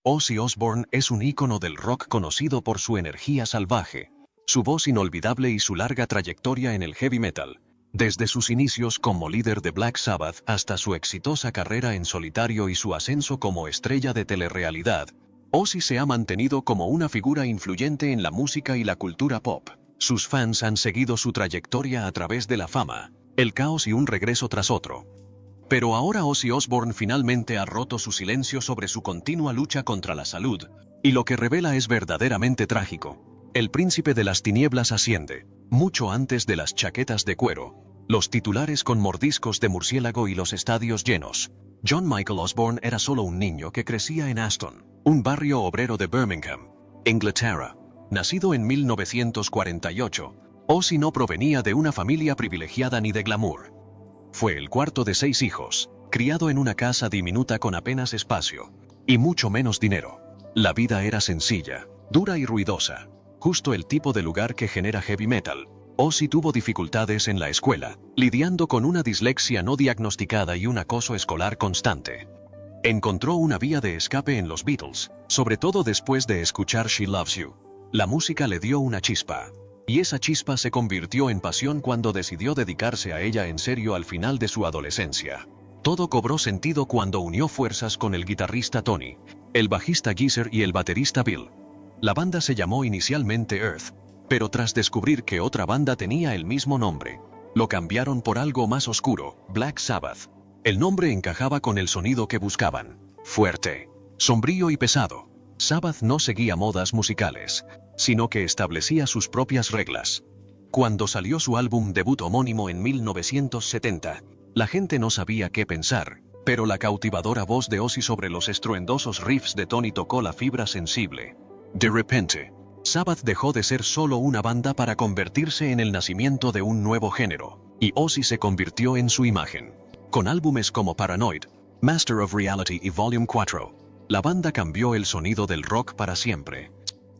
Ozzy Osbourne es un ícono del rock conocido por su energía salvaje, su voz inolvidable y su larga trayectoria en el heavy metal. Desde sus inicios como líder de Black Sabbath hasta su exitosa carrera en solitario y su ascenso como estrella de telerrealidad, Ozzy se ha mantenido como una figura influyente en la música y la cultura pop. Sus fans han seguido su trayectoria a través de la fama, el caos y un regreso tras otro. Pero ahora Ozzy Osbourne finalmente ha roto su silencio sobre su continua lucha contra la salud, y lo que revela es verdaderamente trágico. El príncipe de las tinieblas asciende, mucho antes de las chaquetas de cuero, los titulares con mordiscos de murciélago y los estadios llenos. John Michael Osbourne era solo un niño que crecía en Aston, un barrio obrero de Birmingham, Inglaterra. Nacido en 1948, Ozzy no provenía de una familia privilegiada ni de glamour. Fue el cuarto de 6 hijos, criado en una casa diminuta con apenas espacio, y mucho menos dinero. La vida era sencilla, dura y ruidosa, justo el tipo de lugar que genera heavy metal. Ozzy tuvo dificultades en la escuela, lidiando con una dislexia no diagnosticada y un acoso escolar constante. Encontró una vía de escape en los Beatles, sobre todo después de escuchar She Loves You. La música le dio una chispa, y esa chispa se convirtió en pasión cuando decidió dedicarse a ella en serio al final de su adolescencia. Todo cobró sentido cuando unió fuerzas con el guitarrista Tony, el bajista Geezer y el baterista Bill. La banda se llamó inicialmente Earth, pero tras descubrir que otra banda tenía el mismo nombre, lo cambiaron por algo más oscuro, Black Sabbath. El nombre encajaba con el sonido que buscaban, fuerte, sombrío y pesado. Sabbath no seguía modas musicales, sino que establecía sus propias reglas. Cuando salió su álbum debut homónimo en 1970, la gente no sabía qué pensar, pero la cautivadora voz de Ozzy sobre los estruendosos riffs de Tony tocó la fibra sensible. De repente, Sabbath dejó de ser solo una banda para convertirse en el nacimiento de un nuevo género, y Ozzy se convirtió en su imagen. Con álbumes como Paranoid, Master of Reality y Volume 4, la banda cambió el sonido del rock para siempre.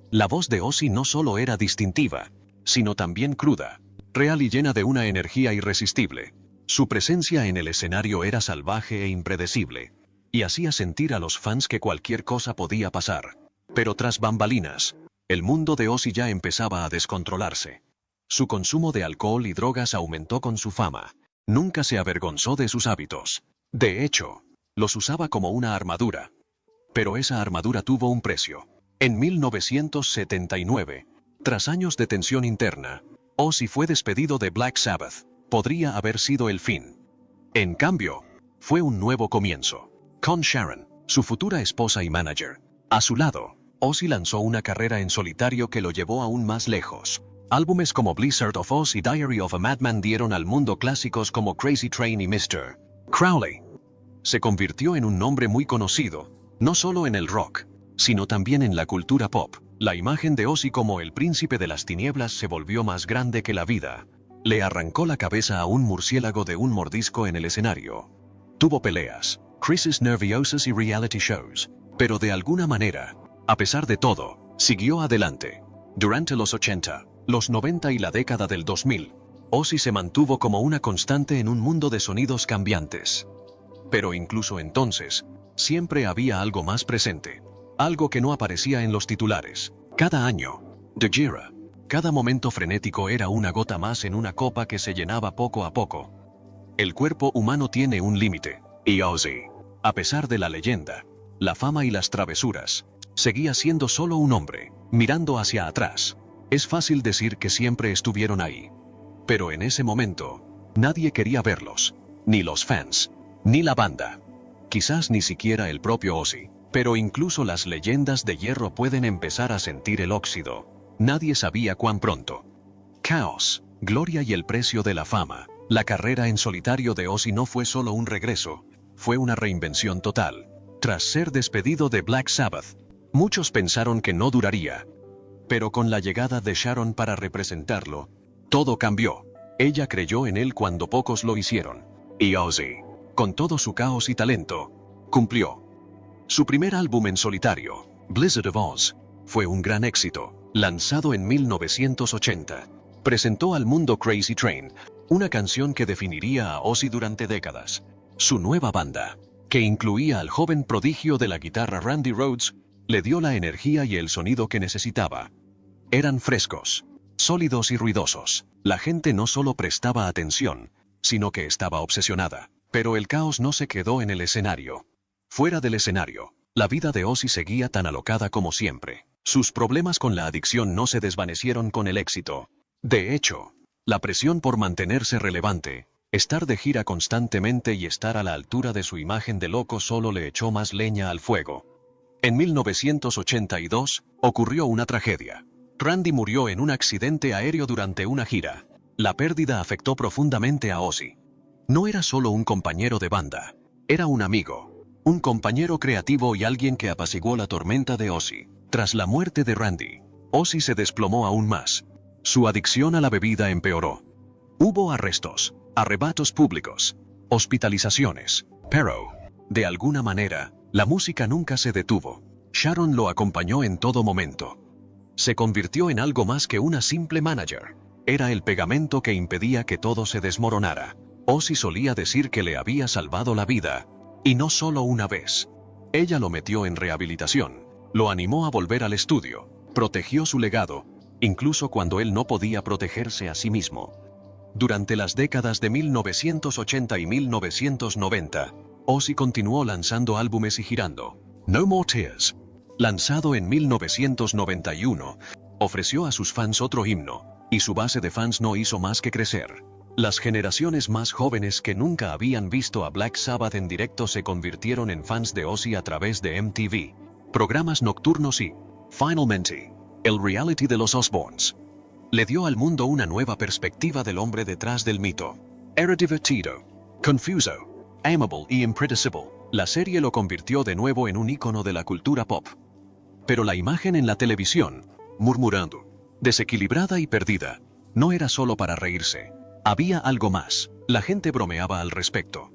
La voz de Ozzy no solo era distintiva, sino también cruda, real y llena de una energía irresistible. Su presencia en el escenario era salvaje e impredecible, y hacía sentir a los fans que cualquier cosa podía pasar. Pero tras bambalinas, el mundo de Ozzy ya empezaba a descontrolarse. Su consumo de alcohol y drogas aumentó con su fama. Nunca se avergonzó de sus hábitos. De hecho, los usaba como una armadura. Pero esa armadura tuvo un precio. En 1979, tras años de tensión interna, Ozzy fue despedido de Black Sabbath. Podría haber sido el fin. En cambio, fue un nuevo comienzo. Con Sharon, su futura esposa y manager, a su lado, Ozzy lanzó una carrera en solitario que lo llevó aún más lejos. Álbumes como Blizzard of Ozz y Diary of a Madman dieron al mundo clásicos como Crazy Train y Mr. Crowley. Se convirtió en un nombre muy conocido, no solo en el rock, sino también en la cultura pop. La imagen de Ozzy como el príncipe de las tinieblas se volvió más grande que la vida. Le arrancó la cabeza a un murciélago de un mordisco en el escenario. Tuvo peleas, crisis nerviosas y reality shows, pero de alguna manera, a pesar de todo, siguió adelante. Durante los 80, los 90 y la década del 2000, Ozzy se mantuvo como una constante en un mundo de sonidos cambiantes. Pero incluso entonces, siempre había algo más presente. Algo que no aparecía en los titulares. Cada año, The Gira, cada momento frenético era una gota más en una copa que se llenaba poco a poco. El cuerpo humano tiene un límite, y Ozzy, a pesar de la leyenda, la fama y las travesuras, seguía siendo solo un hombre, mirando hacia atrás. Es fácil decir que siempre estuvieron ahí. Pero en ese momento, nadie quería verlos, ni los fans, ni la banda. Quizás ni siquiera el propio Ozzy. Pero incluso las leyendas de hierro pueden empezar a sentir el óxido. Nadie sabía cuán pronto. Caos, gloria y el precio de la fama. La carrera en solitario de Ozzy no fue solo un regreso, fue una reinvención total. Tras ser despedido de Black Sabbath, muchos pensaron que no duraría. Pero con la llegada de Sharon para representarlo, todo cambió. Ella creyó en él cuando pocos lo hicieron. Y Ozzy, con todo su caos y talento, cumplió. Su primer álbum en solitario, Blizzard of Ozz, fue un gran éxito. Lanzado en 1980, presentó al mundo Crazy Train, una canción que definiría a Ozzy durante décadas. Su nueva banda, que incluía al joven prodigio de la guitarra Randy Rhoads, Le dio la energía y el sonido que necesitaba. Eran frescos, sólidos y ruidosos. La gente no solo prestaba atención, sino que estaba obsesionada. Pero el caos no se quedó en el escenario. Fuera del escenario, la vida de Ozzy seguía tan alocada como siempre. Sus problemas con la adicción no se desvanecieron con el éxito. De hecho, la presión por mantenerse relevante, estar de gira constantemente y estar a la altura de su imagen de loco solo le echó más leña al fuego. En 1982, ocurrió una tragedia. Randy murió en un accidente aéreo durante una gira. La pérdida afectó profundamente a Ozzy. No era solo un compañero de banda, era un amigo, un compañero creativo y alguien que apaciguó la tormenta de Ozzy. Tras la muerte de Randy, Ozzy se desplomó aún más. Su adicción a la bebida empeoró. Hubo arrestos, arrebatos públicos, hospitalizaciones, pero, de alguna manera, la música nunca se detuvo. Sharon lo acompañó en todo momento. Se convirtió en algo más que una simple manager. Era el pegamento que impedía que todo se desmoronara. Ozzy solía decir que le había salvado la vida, y no solo una vez. Ella lo metió en rehabilitación, lo animó a volver al estudio, protegió su legado, incluso cuando él no podía protegerse a sí mismo. Durante las décadas de 1980 y 1990, Ozzy continuó lanzando álbumes y girando. No More Tears, lanzado en 1991, ofreció a sus fans otro himno, y su base de fans no hizo más que crecer. Las generaciones más jóvenes que nunca habían visto a Black Sabbath en directo se convirtieron en fans de Ozzy a través de MTV, programas nocturnos y, finalmente, el reality de los Osbournes. Le dio al mundo una nueva perspectiva del hombre detrás del mito. Era divertido, confuso, amable y impredecible. La serie lo convirtió de nuevo en un ícono de la cultura pop. Pero la imagen en la televisión, murmurando, desequilibrada y perdida, no era solo para reírse. Había algo más. La gente bromeaba al respecto.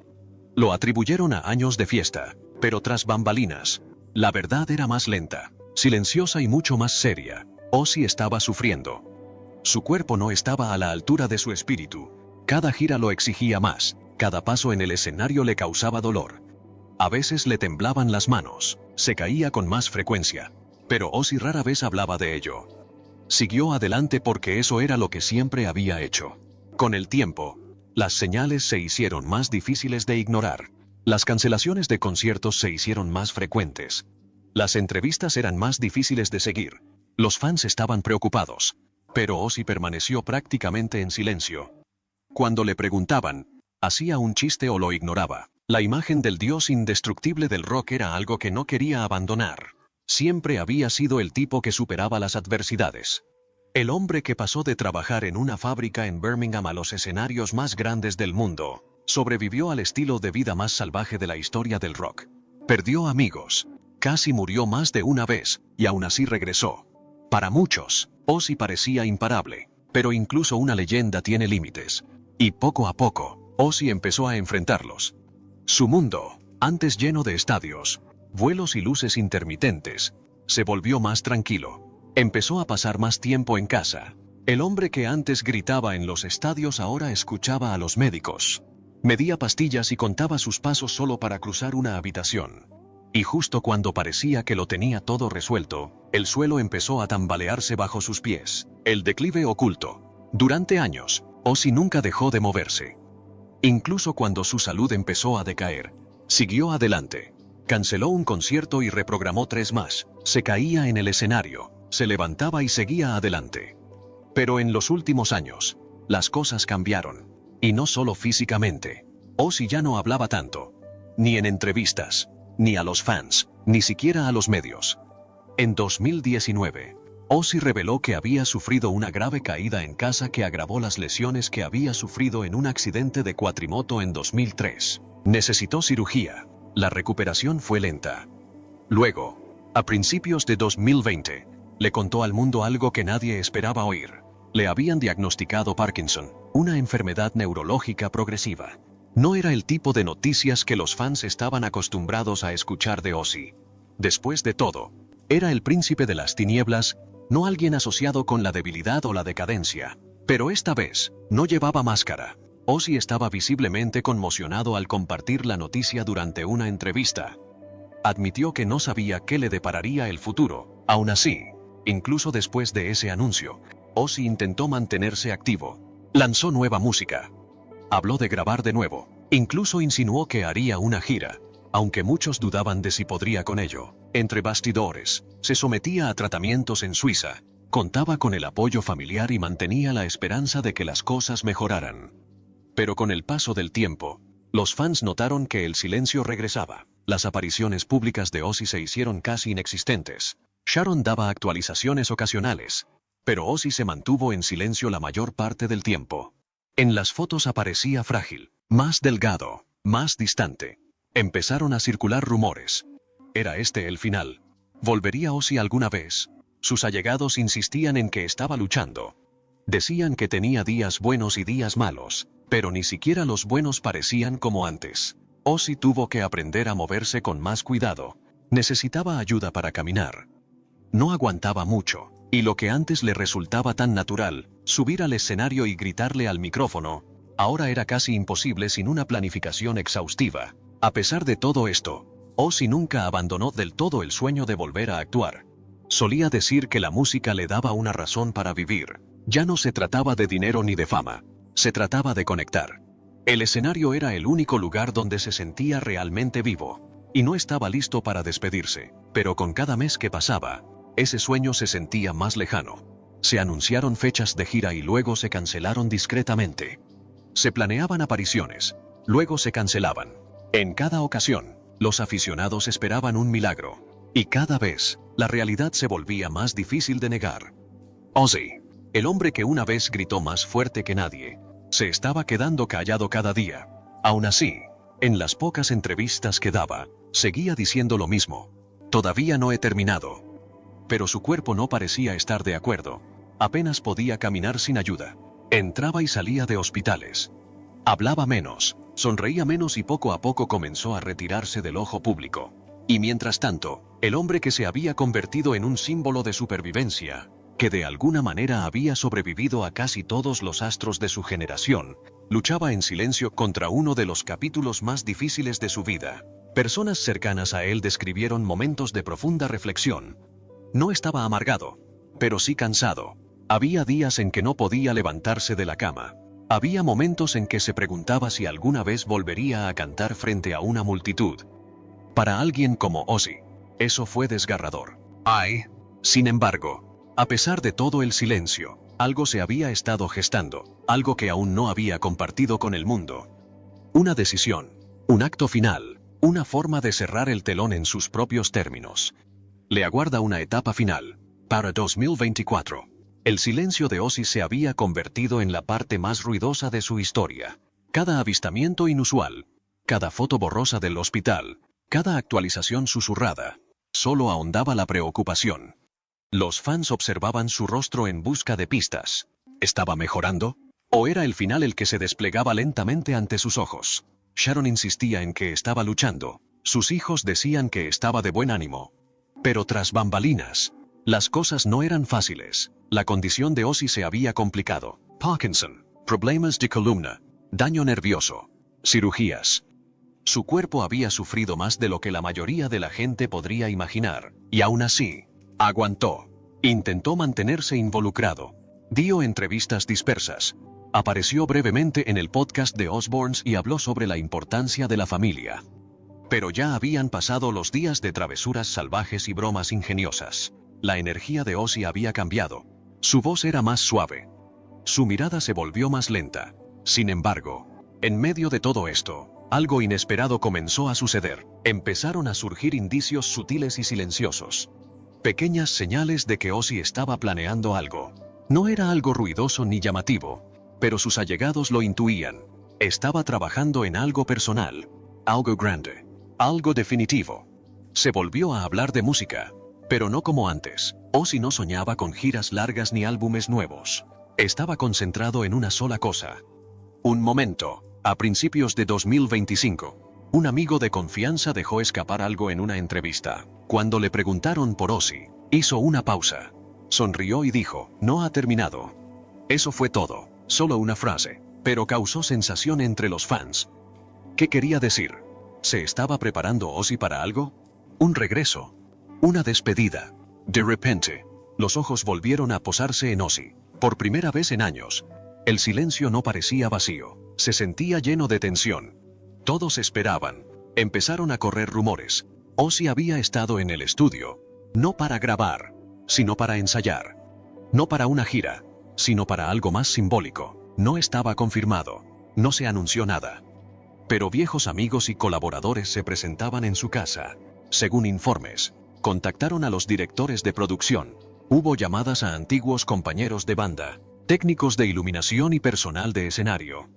Lo atribuyeron a años de fiesta, pero tras bambalinas, la verdad era más lenta, silenciosa y mucho más seria. Ozzy estaba sufriendo. Su cuerpo no estaba a la altura de su espíritu. Cada gira lo exigía más, cada paso en el escenario le causaba dolor. A veces le temblaban las manos, se caía con más frecuencia, pero Ozzy rara vez hablaba de ello. Siguió adelante porque eso era lo que siempre había hecho. Con el tiempo, las señales se hicieron más difíciles de ignorar. Las cancelaciones de conciertos se hicieron más frecuentes. Las entrevistas eran más difíciles de seguir. Los fans estaban preocupados, pero Ozzy permaneció prácticamente en silencio. Cuando le preguntaban, hacía un chiste o lo ignoraba. La imagen del dios indestructible del rock era algo que no quería abandonar. Siempre había sido el tipo que superaba las adversidades. El hombre que pasó de trabajar en una fábrica en Birmingham a los escenarios más grandes del mundo, sobrevivió al estilo de vida más salvaje de la historia del rock. Perdió amigos, casi murió más de una vez, y aún así regresó. Para muchos, Ozzy parecía imparable, pero incluso una leyenda tiene límites. Y poco a poco, Ozzy empezó a enfrentarlos. Su mundo, antes lleno de estadios, vuelos y luces intermitentes, se volvió más tranquilo. Empezó a pasar más tiempo en casa. El hombre que antes gritaba en los estadios ahora escuchaba a los médicos. Medía pastillas y contaba sus pasos solo para cruzar una habitación. Y justo cuando parecía que lo tenía todo resuelto, el suelo empezó a tambalearse bajo sus pies. El declive oculto. Durante años, Ozzy nunca dejó de moverse. Incluso cuando su salud empezó a decaer, siguió adelante. Canceló un concierto y reprogramó 3 más. Se caía en el escenario, se levantaba y seguía adelante. Pero en los últimos años, las cosas cambiaron. Y no solo físicamente. Ozzy ya no hablaba tanto. Ni en entrevistas, ni a los fans, ni siquiera a los medios. En 2019, Ozzy reveló que había sufrido una grave caída en casa que agravó las lesiones que había sufrido en un accidente de cuatrimoto en 2003. Necesitó cirugía. La recuperación fue lenta. Luego, a principios de 2020, le contó al mundo algo que nadie esperaba oír. Le habían diagnosticado Parkinson, una enfermedad neurológica progresiva. No era el tipo de noticias que los fans estaban acostumbrados a escuchar de Ozzy. Después de todo, era el príncipe de las tinieblas, no alguien asociado con la debilidad o la decadencia. Pero esta vez, no llevaba máscara. Ozzy estaba visiblemente conmocionado al compartir la noticia durante una entrevista. Admitió que no sabía qué le depararía el futuro. Aún así, incluso después de ese anuncio, Ozzy intentó mantenerse activo. Lanzó nueva música. Habló de grabar de nuevo. Incluso insinuó que haría una gira, aunque muchos dudaban de si podría con ello. Entre bastidores, se sometía a tratamientos en Suiza, contaba con el apoyo familiar y mantenía la esperanza de que las cosas mejoraran. Pero con el paso del tiempo, los fans notaron que el silencio regresaba. Las apariciones públicas de Ozzy se hicieron casi inexistentes. Sharon daba actualizaciones ocasionales, pero Ozzy se mantuvo en silencio la mayor parte del tiempo. En las fotos aparecía frágil, más delgado, más distante. Empezaron a circular rumores. ¿Era este el final? ¿Volvería Ozzy alguna vez? Sus allegados insistían en que estaba luchando. Decían que tenía días buenos y días malos, pero ni siquiera los buenos parecían como antes. Ozzy tuvo que aprender a moverse con más cuidado. Necesitaba ayuda para caminar. No aguantaba mucho, y lo que antes le resultaba tan natural, subir al escenario y gritarle al micrófono, ahora era casi imposible sin una planificación exhaustiva. A pesar de todo esto, Ozzy nunca abandonó del todo el sueño de volver a actuar. Solía decir que la música le daba una razón para vivir. Ya no se trataba de dinero ni de fama, se trataba de conectar. El escenario era el único lugar donde se sentía realmente vivo, y no estaba listo para despedirse, pero con cada mes que pasaba, ese sueño se sentía más lejano. Se anunciaron fechas de gira y luego se cancelaron discretamente. Se planeaban apariciones, luego se cancelaban. En cada ocasión, los aficionados esperaban un milagro, y cada vez, la realidad se volvía más difícil de negar. Ozzy, el hombre que una vez gritó más fuerte que nadie, se estaba quedando callado cada día. Aún así, en las pocas entrevistas que daba, seguía diciendo lo mismo. Todavía no he terminado. Pero su cuerpo no parecía estar de acuerdo. Apenas podía caminar sin ayuda. Entraba y salía de hospitales. Hablaba menos, sonreía menos y poco a poco comenzó a retirarse del ojo público. Y mientras tanto, el hombre que se había convertido en un símbolo de supervivencia, que de alguna manera había sobrevivido a casi todos los astros de su generación, luchaba en silencio contra uno de los capítulos más difíciles de su vida. Personas cercanas a él describieron momentos de profunda reflexión. No estaba amargado, pero sí cansado. Había días en que no podía levantarse de la cama. Había momentos en que se preguntaba si alguna vez volvería a cantar frente a una multitud. Para alguien como Ozzy, eso fue desgarrador. Sin embargo, a pesar de todo el silencio, algo se había estado gestando, algo que aún no había compartido con el mundo. Una decisión, un acto final, una forma de cerrar el telón en sus propios términos. Le aguarda una etapa final. Para 2024, el silencio de Ozzy se había convertido en la parte más ruidosa de su historia. Cada avistamiento inusual, cada foto borrosa del hospital, cada actualización susurrada, solo ahondaba la preocupación. Los fans observaban su rostro en busca de pistas. ¿Estaba mejorando? ¿O era el final el que se desplegaba lentamente ante sus ojos? Sharon insistía en que estaba luchando. Sus hijos decían que estaba de buen ánimo. Pero tras bambalinas, las cosas no eran fáciles. La condición de Ozzy se había complicado. Parkinson, problemas de columna, daño nervioso, cirugías. Su cuerpo había sufrido más de lo que la mayoría de la gente podría imaginar, y aún así, aguantó. Intentó mantenerse involucrado. Dio entrevistas dispersas. Apareció brevemente en el podcast de Osbournes y habló sobre la importancia de la familia. Pero ya habían pasado los días de travesuras salvajes y bromas ingeniosas. La energía de Ozzy había cambiado. Su voz era más suave. Su mirada se volvió más lenta. Sin embargo, en medio de todo esto, algo inesperado comenzó a suceder. Empezaron a surgir indicios sutiles y silenciosos. Pequeñas señales de que Ozzy estaba planeando algo. No era algo ruidoso ni llamativo, pero sus allegados lo intuían. Estaba trabajando en algo personal, algo grande, algo definitivo. Se volvió a hablar de música, pero no como antes. Ozzy no soñaba con giras largas ni álbumes nuevos. Estaba concentrado en una sola cosa. Un momento, a principios de 2025. Un amigo de confianza dejó escapar algo en una entrevista. Cuando le preguntaron por Ozzy, hizo una pausa. Sonrió y dijo, no ha terminado. Eso fue todo, solo una frase, pero causó sensación entre los fans. ¿Qué quería decir? ¿Se estaba preparando Ozzy para algo? Un regreso. Una despedida. De repente, los ojos volvieron a posarse en Ozzy. Por primera vez en años. El silencio no parecía vacío. Se sentía lleno de tensión. Todos esperaban. Empezaron a correr rumores. Ozzy había estado en el estudio. No para grabar, sino para ensayar. No para una gira, sino para algo más simbólico. No estaba confirmado. No se anunció nada. Pero viejos amigos y colaboradores se presentaban en su casa. Según informes, contactaron a los directores de producción. Hubo llamadas a antiguos compañeros de banda, técnicos de iluminación y personal de escenario.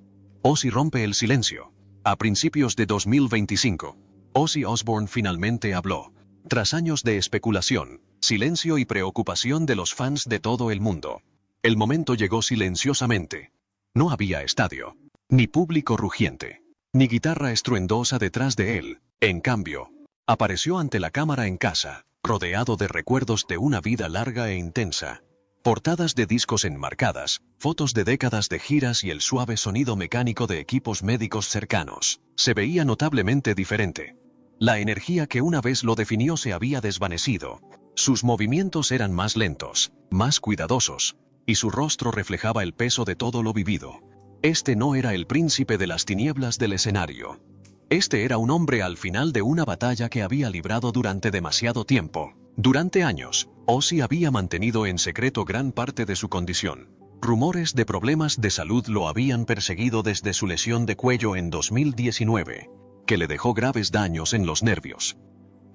Ozzy rompe el silencio. A principios de 2025, Ozzy Osbourne finalmente habló. Tras años de especulación, silencio y preocupación de los fans de todo el mundo. El momento llegó silenciosamente. No había estadio, ni público rugiente, ni guitarra estruendosa detrás de él. En cambio, apareció ante la cámara en casa, rodeado de recuerdos de una vida larga e intensa. Portadas de discos enmarcadas, fotos de décadas de giras y el suave sonido mecánico de equipos médicos cercanos. Se veía notablemente diferente. La energía que una vez lo definió se había desvanecido. Sus movimientos eran más lentos, más cuidadosos, y su rostro reflejaba el peso de todo lo vivido. Este no era el príncipe de las tinieblas del escenario. Este era un hombre al final de una batalla que había librado durante demasiado tiempo. Durante años, Ozzy había mantenido en secreto gran parte de su condición. Rumores de problemas de salud lo habían perseguido desde su lesión de cuello en 2019, que le dejó graves daños en los nervios.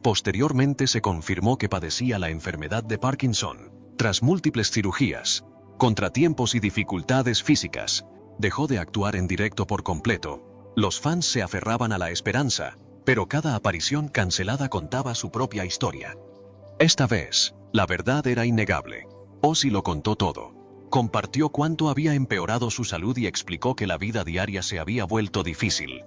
Posteriormente se confirmó que padecía la enfermedad de Parkinson. Tras múltiples cirugías, contratiempos y dificultades físicas, dejó de actuar en directo por completo. Los fans se aferraban a la esperanza, pero cada aparición cancelada contaba su propia historia. Esta vez, la verdad era innegable. Ozzy lo contó todo. Compartió cuánto había empeorado su salud y explicó que la vida diaria se había vuelto difícil.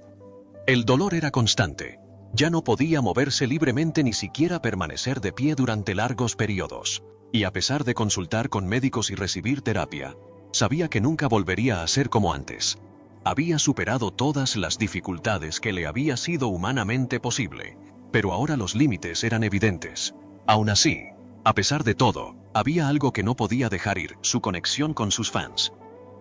El dolor era constante. Ya no podía moverse libremente ni siquiera permanecer de pie durante largos periodos. Y a pesar de consultar con médicos y recibir terapia, sabía que nunca volvería a ser como antes. Había superado todas las dificultades que le había sido humanamente posible, pero ahora los límites eran evidentes. Aún así, a pesar de todo, había algo que no podía dejar ir: su conexión con sus fans.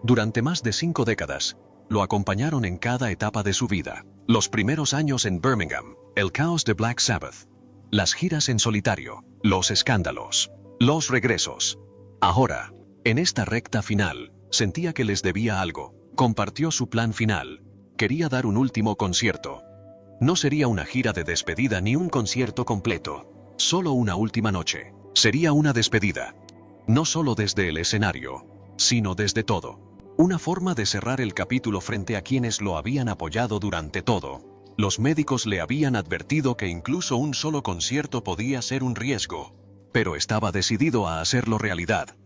Durante más de 5 décadas, lo acompañaron en cada etapa de su vida. Los primeros años en Birmingham, el caos de Black Sabbath, las giras en solitario, los escándalos, los regresos. Ahora, en esta recta final, sentía que les debía algo. Compartió su plan final. Quería dar un último concierto. No sería una gira de despedida ni un concierto completo. Solo una última noche. Sería una despedida. No solo desde el escenario, sino desde todo. Una forma de cerrar el capítulo frente a quienes lo habían apoyado durante todo. Los médicos le habían advertido que incluso un solo concierto podía ser un riesgo, pero estaba decidido a hacerlo realidad.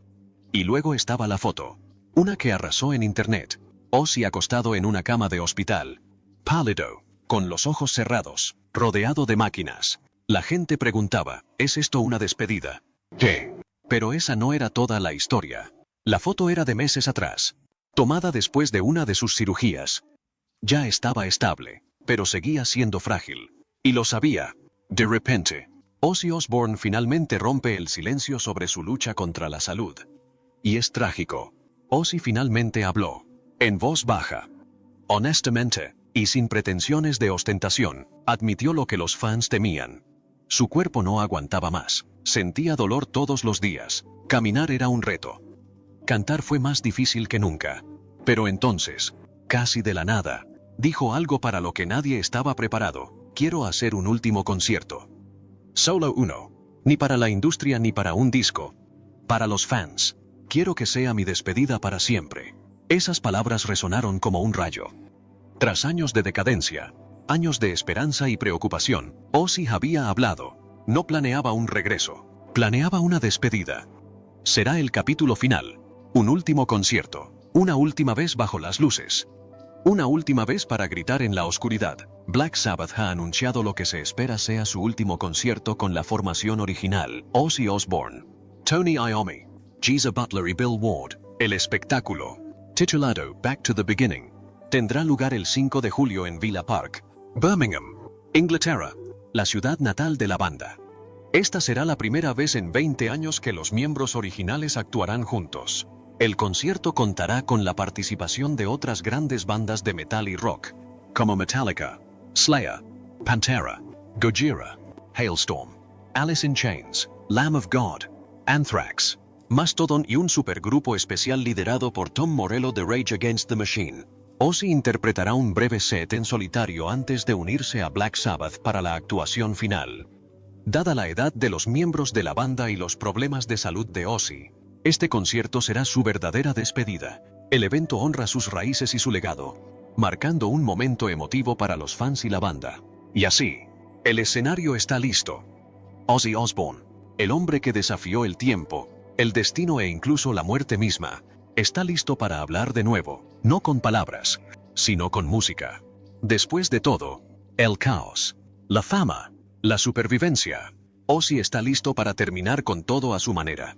Y luego estaba la foto. Una que arrasó en internet. Ozzy acostado en una cama de hospital. Pálido, con los ojos cerrados, rodeado de máquinas. La gente preguntaba, ¿es esto una despedida? ¿Qué? Pero esa no era toda la historia. La foto era de meses atrás, tomada después de una de sus cirugías. Ya estaba estable, pero seguía siendo frágil. Y lo sabía. De repente, Ozzy Osbourne finalmente rompe el silencio sobre su lucha contra la salud. Y es trágico. Ozzy finalmente habló. En voz baja. Honestamente, y sin pretensiones de ostentación, admitió lo que los fans temían. Su cuerpo no aguantaba más. Sentía dolor todos los días. Caminar era un reto. Cantar fue más difícil que nunca. Pero entonces, casi de la nada, dijo algo para lo que nadie estaba preparado. Quiero hacer un último concierto. Solo uno. Ni para la industria ni para un disco. Para los fans. Quiero que sea mi despedida para siempre. Esas palabras resonaron como un rayo. Tras años de decadencia, años de esperanza y preocupación, Ozzy había hablado. No planeaba un regreso. Planeaba una despedida. Será el capítulo final. Un último concierto. Una última vez bajo las luces. Una última vez para gritar en la oscuridad. Black Sabbath ha anunciado lo que se espera sea su último concierto con la formación original. Ozzy Osbourne, Tony Iommi, Geezer Butler y Bill Ward. El espectáculo, titulado Back to the Beginning, tendrá lugar el 5 de julio en Villa Park, Birmingham, Inglaterra. la ciudad natal de la banda. Esta será la primera vez en 20 años que los miembros originales actuarán juntos. El concierto contará con la participación de otras grandes bandas de metal y rock, como Metallica, Slayer, Pantera, Gojira, Hailstorm, Alice in Chains, Lamb of God, Anthrax, Mastodon y un supergrupo especial liderado por Tom Morello de Rage Against the Machine. Ozzy interpretará un breve set en solitario antes de unirse a Black Sabbath para la actuación final. Dada la edad de los miembros de la banda y los problemas de salud de Ozzy, este concierto será su verdadera despedida. El evento honra sus raíces y su legado, marcando un momento emotivo para los fans y la banda. Y así, el escenario está listo. Ozzy Osbourne, el hombre que desafió el tiempo, el destino e incluso la muerte misma, está listo para hablar de nuevo, no con palabras, sino con música. Después de todo, el caos, la fama, la supervivencia, Ozzy está listo para terminar con todo a su manera.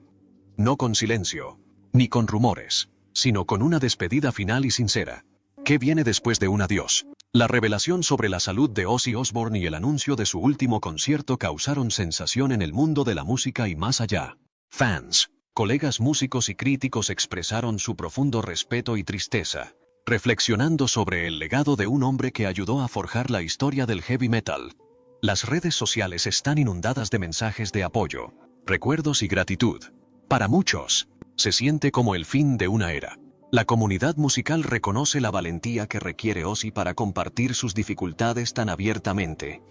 No con silencio, ni con rumores, sino con una despedida final y sincera. ¿Qué viene después de un adiós? La revelación sobre la salud de Ozzy Osbourne y el anuncio de su último concierto causaron sensación en el mundo de la música y más allá. Fans, colegas músicos y críticos expresaron su profundo respeto y tristeza, reflexionando sobre el legado de un hombre que ayudó a forjar la historia del heavy metal. Las redes sociales están inundadas de mensajes de apoyo, recuerdos y gratitud. Para muchos, se siente como el fin de una era. La comunidad musical reconoce la valentía que requiere Ozzy para compartir sus dificultades tan abiertamente.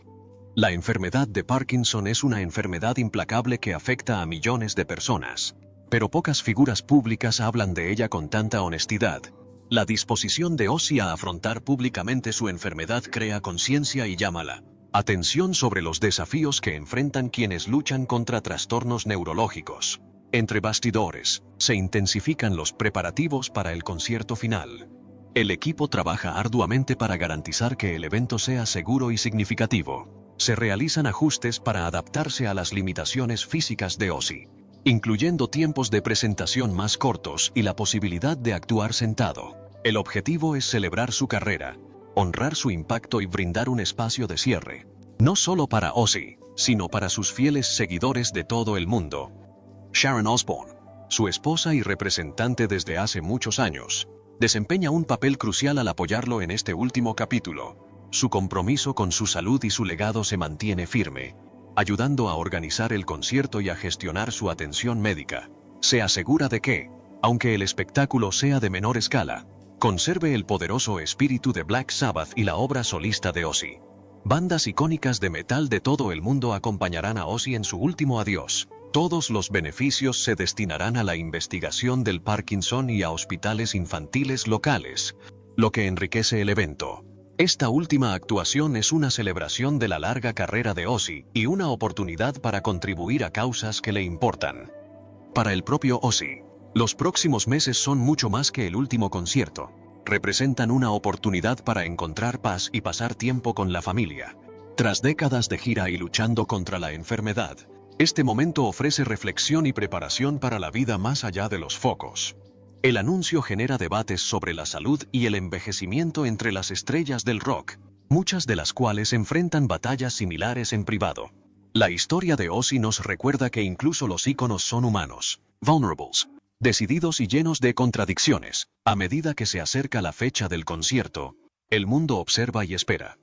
La enfermedad de Parkinson es una enfermedad implacable que afecta a millones de personas, pero pocas figuras públicas hablan de ella con tanta honestidad. La disposición de Ozzy a afrontar públicamente su enfermedad crea conciencia y llama la atención sobre los desafíos que enfrentan quienes luchan contra trastornos neurológicos. Entre bastidores, se intensifican los preparativos para el concierto final. El equipo trabaja arduamente para garantizar que el evento sea seguro y significativo. Se realizan ajustes para adaptarse a las limitaciones físicas de Ozzy, incluyendo tiempos de presentación más cortos y la posibilidad de actuar sentado. El objetivo es celebrar su carrera, honrar su impacto y brindar un espacio de cierre, no solo para Ozzy, sino para sus fieles seguidores de todo el mundo. Sharon Osbourne, su esposa y representante desde hace muchos años, desempeña un papel crucial al apoyarlo en este último capítulo. Su compromiso con su salud y su legado se mantiene firme, ayudando a organizar el concierto y a gestionar su atención médica. Se asegura de que, aunque el espectáculo sea de menor escala, conserve el poderoso espíritu de Black Sabbath y la obra solista de Ozzy. Bandas icónicas de metal de todo el mundo acompañarán a Ozzy en su último adiós. Todos los beneficios se destinarán a la investigación del Parkinson y a hospitales infantiles locales, lo que enriquece el evento. Esta última actuación es una celebración de la larga carrera de Ozzy y una oportunidad para contribuir a causas que le importan. Para el propio Ozzy, los próximos meses son mucho más que el último concierto. Representan una oportunidad para encontrar paz y pasar tiempo con la familia. Tras décadas de gira y luchando contra la enfermedad, este momento ofrece reflexión y preparación para la vida más allá de los focos. El anuncio genera debates sobre la salud y el envejecimiento entre las estrellas del rock, muchas de las cuales enfrentan batallas similares en privado. La historia de Ozzy nos recuerda que incluso los íconos son humanos, vulnerables, decididos y llenos de contradicciones. A medida que se acerca la fecha del concierto, el mundo observa y espera.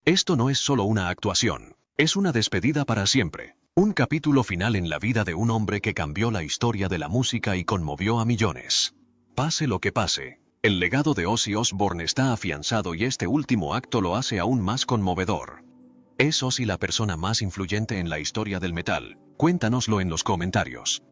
Esto no es solo una actuación, es una despedida para siempre, un capítulo final en la vida de un hombre que cambió la historia de la música y conmovió a millones. Pase lo que pase, el legado de Ozzy Osbourne está afianzado y este último acto lo hace aún más conmovedor. ¿Es Ozzy la persona más influyente en la historia del metal? Cuéntanoslo en los comentarios.